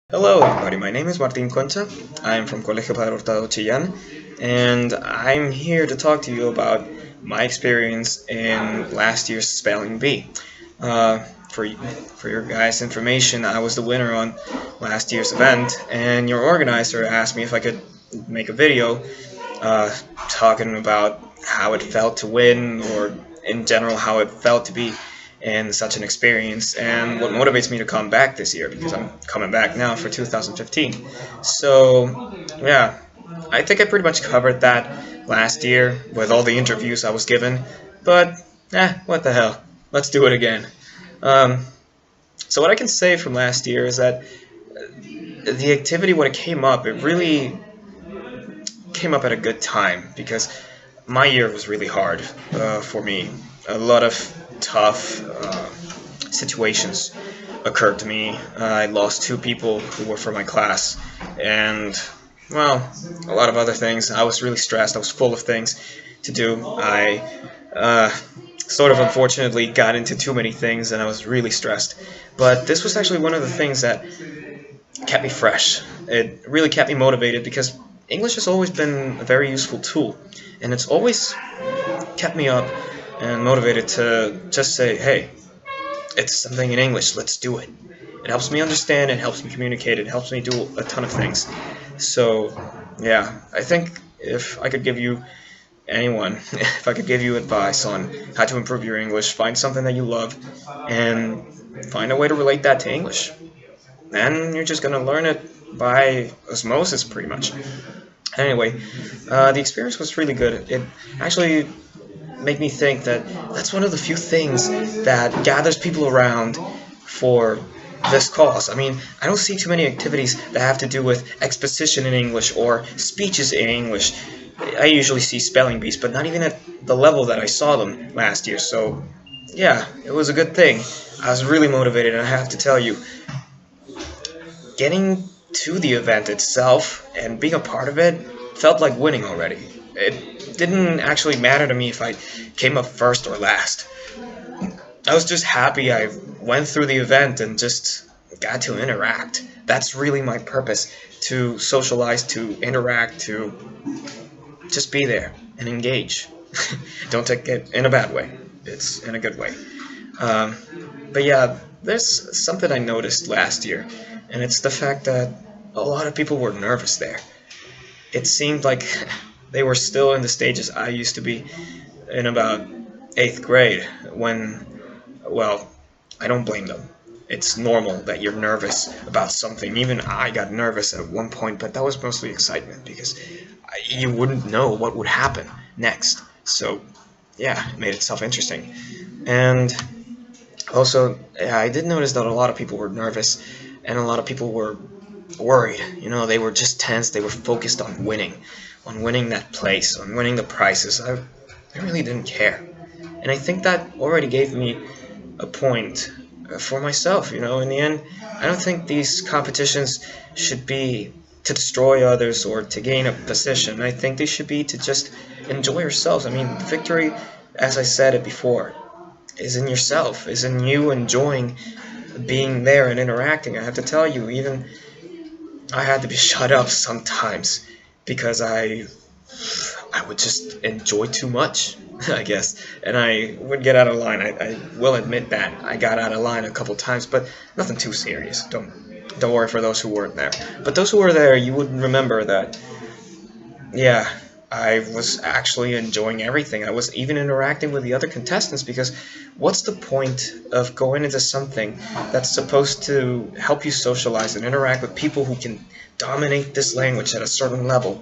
Hello everybody, my name is Martin Concha. I'm from Colegio Padre Hurtado Chillán, and I'm here to talk to you about my experience in last year's Spelling Bee. Uh, for your guys' information, I was the winner on last year's event, and your organizer asked me if I could make a video uh, talking about how it felt to win, or in general how it felt to be in such an experience, and what motivates me to come back this year, because I'm coming back now for 2015. So, yeah, I think I pretty much covered that last year with all the interviews I was given, but what the hell? Let's do it again. Um, so what I can say from last year is that the activity, when it came up, it really came up at a good time because my year was really hard for me. A lot of tough situations occurred to me. I lost two people who were from my class, and well, a lot of other things. I was really stressed. I was full of things to do. I sort of unfortunately got into too many things, and I was really stressed. But this was actually one of the things that kept me fresh. It really kept me motivated because English has always been a very useful tool, and it's always kept me up and motivated to just say, hey, it's something in English, let's do it. It helps me understand, it helps me communicate, it helps me do a ton of things. So, yeah, I think if I could give you anyone, if I could give you advice on how to improve your English, find something that you love and find a way to relate that to English. And you're just gonna learn it by osmosis, pretty much. Anyway, the experience was really good. It actually made me think that that's one of the few things that gathers people around for this cause. I mean, I don't see too many activities that have to do with exposition in English or speeches in English. I usually see spelling bees, but not even at the level that I saw them last year. So, yeah, it was a good thing. I was really motivated, and I have to tell you, getting to the event itself and being a part of it felt like winning already. It didn't actually matter to me if I came up first or last. I was just happy I went through the event and just got to interact. That's really my purpose, to socialize, to interact, to just be there and engage. Don't take it in a bad way, it's in a good way. Um, but yeah, there's something I noticed last year, and it's the fact that a lot of people were nervous there. It seemed like they were still in the stages I used to be in about eighth grade when, well, I don't blame them. It's normal that you're nervous about something. Even I got nervous at one point, but that was mostly excitement because you wouldn't know what would happen next. So, yeah, it made itself interesting. And also, yeah, I did notice that a lot of people were nervous and a lot of people were worried. You know, they were just tense. They were focused on winning that place, on winning the prizes. I really didn't care. And I think that already gave me a point for myself. You know, in the end, I don't think these competitions should be to destroy others or to gain a position. I think they should be to just enjoy yourselves. I mean, victory, as I said it before, is in yourself, is in you enjoying being there and interacting. I have to tell you, even I had to be shut up sometimes because I would just enjoy too much, I guess, and I would get out of line. I will admit that I got out of line a couple times, but nothing too serious. Don't worry for those who weren't there. But those who were there, you would remember that, yeah, I was actually enjoying everything. I was even interacting with the other contestants because what's the point of going into something that's supposed to help you socialize and interact with people who can dominate this language at a certain level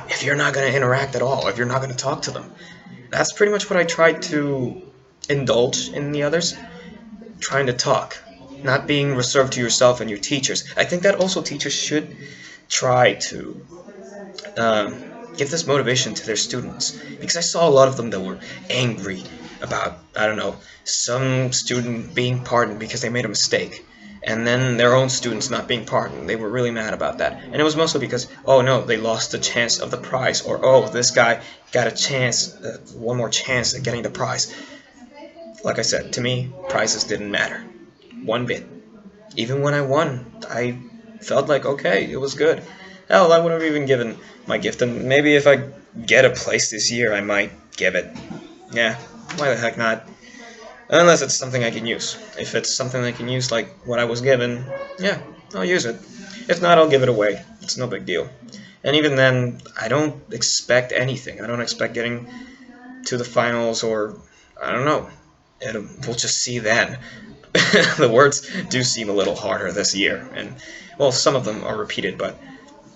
if you're not going to interact at all, if you're not going to talk to them? That's pretty much what I tried to indulge in the others, trying to talk, not being reserved to yourself and your teachers. I think that also teachers should try to um, give this motivation to their students, because I saw a lot of them that were angry about, I don't know, some student being pardoned because they made a mistake, and then their own students not being pardoned. They were really mad about that, and it was mostly because, oh no, they lost the chance of the prize, or oh, this guy got a chance, one more chance at getting the prize. Like I said, to me, prizes didn't matter one bit. Even when I won, I felt like okay, it was good. Hell, I would have even given my gift, and maybe if I get a place this year, I might give it. Yeah, why the heck not? Unless it's something I can use. If it's something I can use, like what I was given, yeah, I'll use it. If not, I'll give it away. It's no big deal. And even then, I don't expect anything. I don't expect getting to the finals, or I don't know. We'll just see then. The words do seem a little harder this year, and well, some of them are repeated, but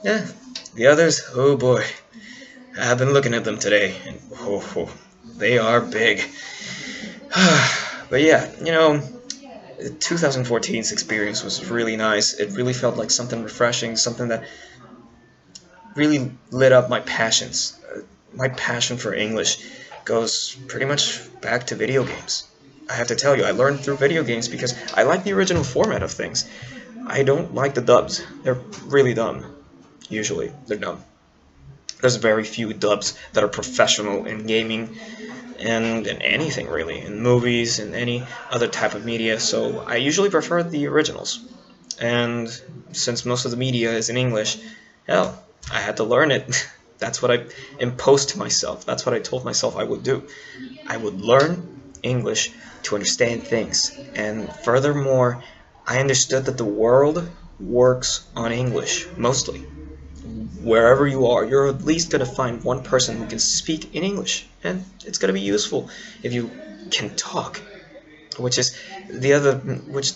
yeah, the others, oh boy, I've been looking at them today, and oh, they are big. But yeah, 2014's experience was really nice. It really felt like something refreshing, something that really lit up my passions. My passion for English goes pretty much back to video games. I have to tell you, I learned through video games because I like the original format of things. I don't like the dubs. They're really dumb. Usually, they're dumb. There's very few dubs that are professional in gaming and in anything really, in movies and any other type of media, so I usually prefer the originals. And since most of the media is in English, hell, I had to learn it. That's what I imposed to myself. That's what I told myself I would do. I would learn English to understand things. And furthermore, I understood that the world works on English, mostly. Wherever you are, you're at least going to find one person who can speak in English. And it's going to be useful if you can talk. Which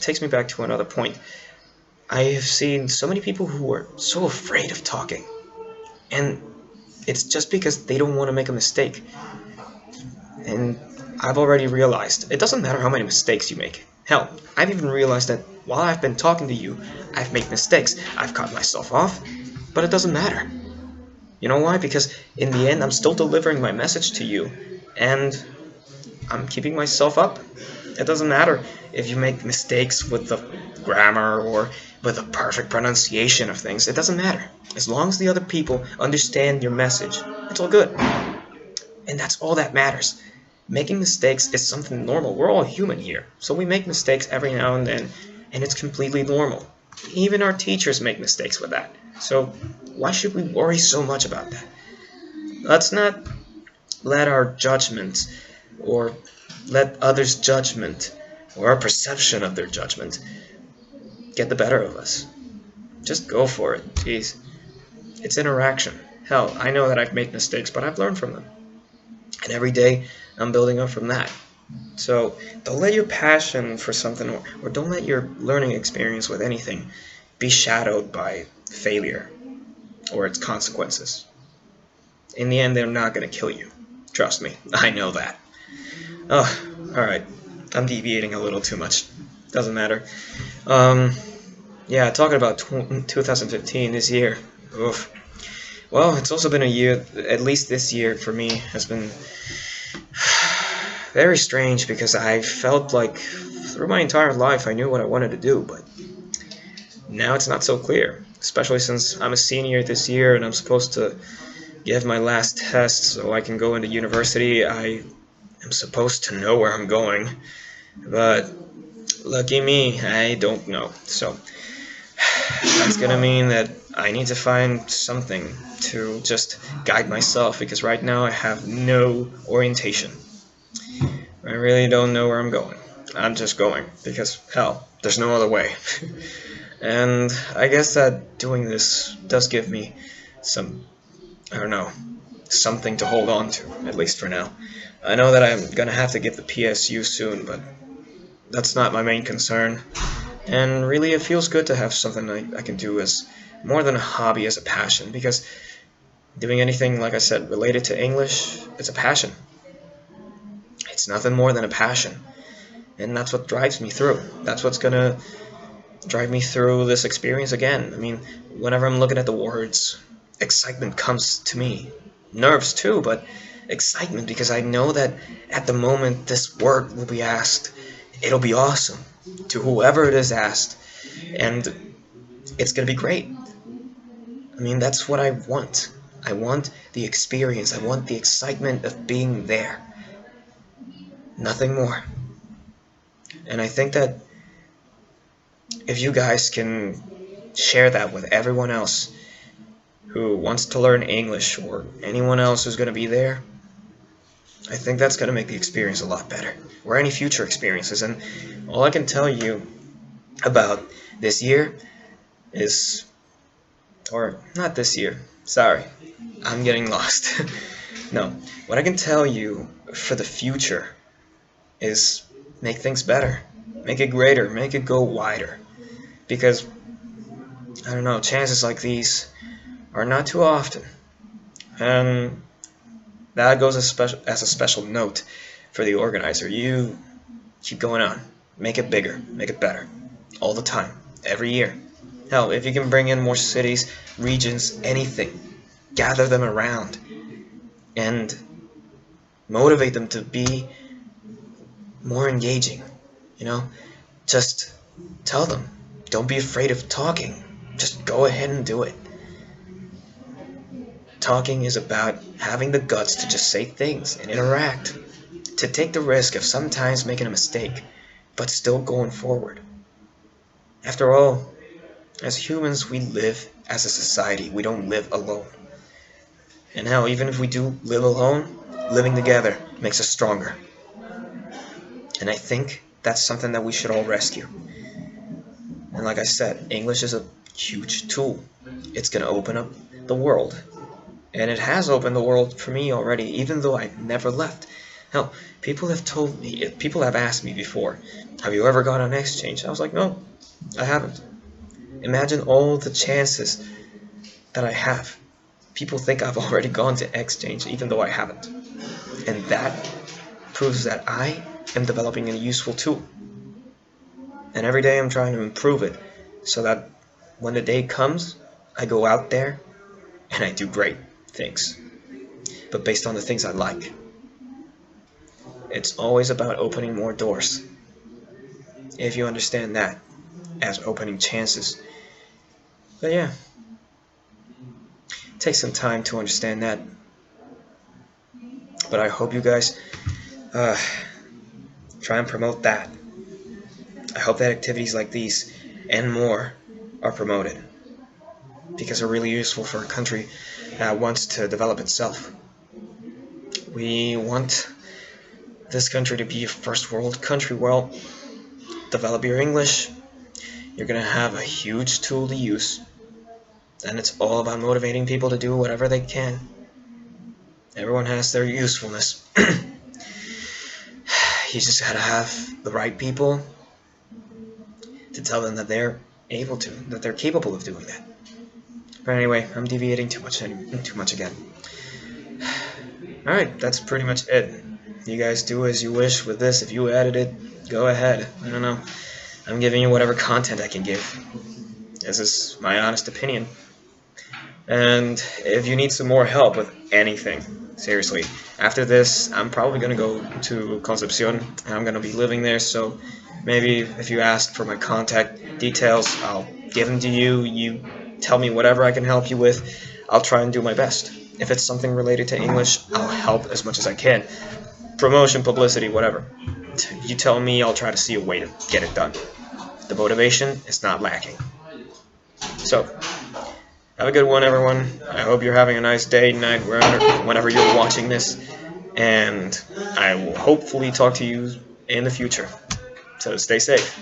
takes me back to another point. I have seen so many people who are so afraid of talking. And it's just because they don't want to make a mistake. And I've already realized it doesn't matter how many mistakes you make. Hell, I've even realized that while I've been talking to you, I've made mistakes. I've cut myself off, but it doesn't matter. You know why? Because in the end, I'm still delivering my message to you, and I'm keeping myself up. It doesn't matter if you make mistakes with the grammar or with the perfect pronunciation of things. It doesn't matter. As long as the other people understand your message, it's all good. And that's all that matters. Making mistakes is something normal. We're all human here. So we make mistakes every now and then, and it's completely normal. Even our teachers make mistakes with that. So why should we worry so much about that? Let's not let our judgment, or let others' judgment, or our perception of their judgment, get the better of us. Just go for it. Jeez. It's interaction. Hell, I know that I've made mistakes, but I've learned from them. And every day, I'm building up from that. So don't let your passion for something, or don't let your learning experience with anything be shadowed by failure or its consequences. In the end, they're not going to kill you. Trust me, I know that. Oh, alright. I'm deviating a little too much. Doesn't matter. Yeah, talking about 2015, this year. Oof. Well, it's also been a year, at least this year for me, has been very strange because I felt like through my entire life I knew what I wanted to do, but now it's not so clear. Especially since I'm a senior this year and I'm supposed to give my last test so I can go into university. I am supposed to know where I'm going, but lucky me, I don't know. So that's gonna mean that I need to find something to just guide myself, because right now I have no orientation. I really don't know where I'm going. I'm just going because, hell, there's no other way. And I guess that doing this does give me some, I don't know, something to hold on to, at least for now. I know that I'm gonna have to get the PSU soon, but that's not my main concern. And really, it feels good to have something I can do as more than a hobby, as a passion, because doing anything, like I said, related to English, it's a passion. It's nothing more than a passion. And that's what drives me through. That's what's gonna drive me through this experience again. I mean, whenever I'm looking at the words, excitement comes to me. Nerves too, but excitement, because I know that at the moment this word will be asked, it'll be awesome to whoever it is asked, and it's gonna be great. I mean, that's what I want. I want the experience. I want the excitement of being there. Nothing more. And I think that if you guys can share that with everyone else who wants to learn English or anyone else who's going to be there, I think that's going to make the experience a lot better, or any future experiences. And all I can tell you about this year is, or not this year, sorry, I'm getting lost. No, what I can tell you for the future is make things better, make it greater, make it go wider. Because, I don't know, chances like these are not too often. And that goes as a special note for the organizer. You keep going on, make it bigger, make it better, all the time, every year. Hell, if you can bring in more cities, regions, anything, gather them around and motivate them to be more engaging, you know? Just tell them, don't be afraid of talking. Just go ahead and do it. Talking is about having the guts to just say things and interact, to take the risk of sometimes making a mistake, but still going forward. After all, as humans, we live as a society. We don't live alone. And hell, even if we do live alone, living together makes us stronger. And I think that's something that we should all rescue. And like I said, English is a huge tool. It's going to open up the world. And it has opened the world for me already, even though I've never left. Hell, people have asked me before, have you ever gone on exchange? I was like, no, I haven't. Imagine all the chances that I have. People think I've already gone to exchange, even though I haven't. And that proves that I am developing a useful tool. And every day I'm trying to improve it so that when the day comes, I go out there and I do great things. But based on the things I like. It's always about opening more doors. If you understand that as opening chances. But yeah, take some time to understand that. But I hope you guys try and promote that. I hope that activities like these and more are promoted, because they're really useful for a country that wants to develop itself. We want this country to be a first world country. Well, develop your English. You're going to have a huge tool to use. And it's all about motivating people to do whatever they can. Everyone has their usefulness. You just gotta have the right people to tell them that they're able to, that they're capable of doing that. But anyway, I'm deviating too much again. Alright, that's pretty much it. You guys do as you wish with this. If you edit it, go ahead. I don't know. I'm giving you whatever content I can give. This is my honest opinion. And if you need some more help with anything, seriously, after this, I'm probably going to go to Concepcion, and I'm going to be living there, so maybe if you ask for my contact details, I'll give them to you. You tell me whatever I can help you with. I'll try and do my best. If it's something related to English, I'll help as much as I can. Promotion, publicity, whatever. You tell me, I'll try to see a way to get it done. The motivation is not lacking. So, have a good one, everyone. I hope you're having a nice day, night, whenever you're watching this. And I will hopefully talk to you in the future. So stay safe.